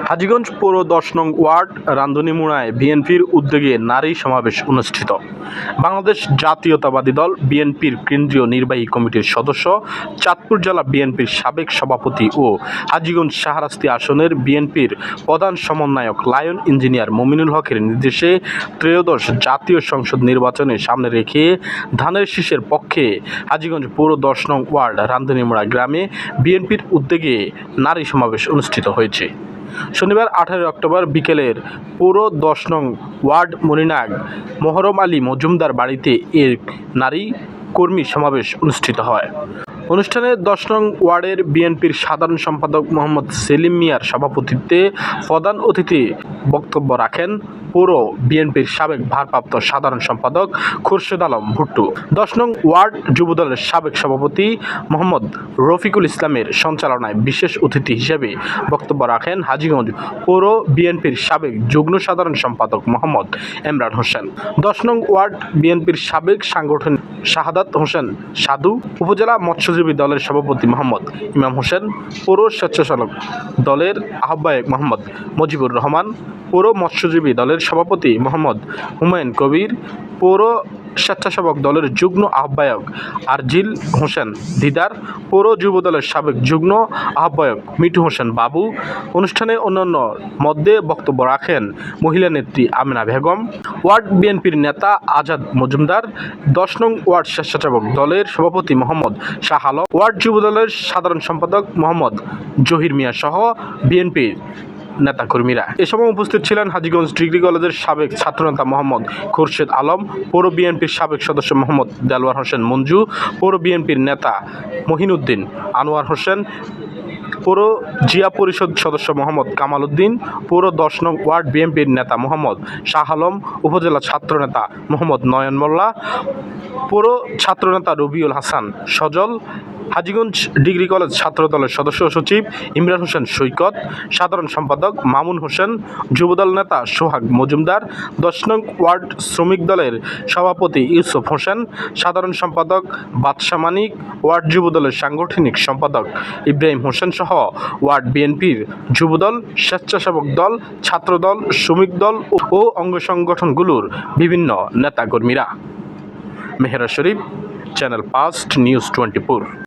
হাজীগঞ্জ পৌর ১০ নং ওয়ার্ড রান্ধনীমুড়ায় বিএনপির উদ্যোগে নারী সমাবেশ অনুষ্ঠিত। বাংলাদেশ জাতীয়তাবাদী দল বিএনপির কেন্দ্রীয় নির্বাহী কমিটির সদস্য, চাঁদপুর জেলা বিএনপির সাবেক সভাপতি ও হাজীগঞ্জ শাহরাস্তি আসনের বিএনপির প্রধান সমন্বয়ক লায়ন ইঞ্জিনিয়ার মমিনুল হকের নির্দেশে ত্রয়োদশ জাতীয় সংসদ নির্বাচনে সামনে রেখে ধানের শীষের পক্ষে হাজীগঞ্জ পৌর ১০ নং ওয়ার্ড রান্ধনীমুড়া গ্রামে বিএনপির উদ্যোগে নারী সমাবেশ অনুষ্ঠিত হয়েছে। শনিবার 18 অক্টোবর বিকেলের পৌর ১০ নং ওয়ার্ড মনিনাগ মহরম আলী মজুমদার বাড়িতে এর নারী কর্মী সমাবেশ অনুষ্ঠিত হয়। অনুষ্ঠানে ১০ নং ওয়ার্ডের বিএনপির সাধারণ সম্পাদক মোহাম্মদ সেলিম মিয়ার সভাপতিত্বে প্রধান অতিথি বক্তব্য রাখেন পৌর বিএনপির সাবেক ভারপ্রাপ্ত সাধারণ সম্পাদক খুরশেদ আলম ভুট্টু। ১০ নং ওয়ার্ড যুবদলের সাবেক সভাপতি মোহাম্মদ রফিকুল ইসলামের সঞ্চালনায় বিশেষ অতিথি হিসেবে বক্তব্য রাখেন হাজীগঞ্জ পৌর বিএনপির সাবেক যুগ্ম সাধারণ সম্পাদক মোহাম্মদ ইমরান হোসেন। ১০ নং ওয়ার্ড বিএনপির সাবেক সাংগঠনিক শাহাদাত হোসেন সাধু, উপজেলা মৎস্যজীবী দলের সভাপতি মোহাম্মদ ইমাম হোসেন, পৌর স্বেচ্ছাসেবক দলের আহ্বায়ক মোহাম্মদ মুজিবুর রহমান, পৌর মৎস্যজীবী দলের সভাপতি মোহাম্মদ হুমায়ুন কবির, পৌর স্বেচ্ছাসেবক দলের যুগ্ম আহ্বায়ক আরজিল হোসেন দিদার, পৌর যুব দলের সাবেক যুগ্ম আহ্বায়ক মিঠু হোসেন বাবু। অনুষ্ঠানে অন্যান্য মধ্যে বক্তব্য রাখেন মহিলা নেত্রী আমিনা বেগম, ওয়ার্ড বিএনপির নেতা আজাদ মজুমদার, ১০ নং ওয়ার্ড স্বেচ্ছাসেবক দলের সভাপতি মোহাম্মদ শাহ আলম, ওয়ার্ড যুব দলের সাধারণ সম্পাদক মোহাম্মদ জহির মিয়া সহ বিএনপির নেতাকর্মীরা। এ সময় উপস্থিত ছিলেন হাজীগঞ্জ ডিগ্রি কলেজের সাবেক ছাত্রনেতা মোহাম্মদ খুরশেদ আলম, পৌর বিএনপির সাবেক সদস্য মোহাম্মদ দেলোয়ার হোসেন মঞ্জু, পৌর বিএনপির নেতা মহিনুদ্দিন আনোয়ার হোসেন, পৌর জিয়া পরিষদ সদস্য মোহাম্মদ কামাল উদ্দিন, পৌর ১০ নং ওয়ার্ড বিএনপির নেতা মোহাম্মদ শাহ আলম, উপজেলা ছাত্রনেতা মোহাম্মদ নয়ন মোল্লা, পৌর ছাত্রনেতা রবিউল হাসান সজল, হাজীগঞ্জ ডিগ্রি কলেজ ছাত্রদলের সদস্য সচিব ইমরান হোসেন সৈকত, সাধারণ সম্পাদক মামুন হোসেন, যুবদল নেতা সোহাগ মজুমদার, ১০ নং ওয়ার্ড শ্রমিক দলের সভাপতি ইউসুফ হোসেন, সাধারণ সম্পাদক বাদশা মানিক, ওয়ার্ড যুবদলের সাংগঠনিক সম্পাদক ইব্রাহিম হোসেন সহ ওয়ার্ড বিএনপির যুবদল, স্বেচ্ছাসেবক দল, ছাত্রদল, শ্রমিক দল ও অঙ্গ সংগঠনগুলোর বিভিন্ন নেতাকর্মীরা। মেহেরা শরীফ, চ্যানেল ৫ নিউজ 24।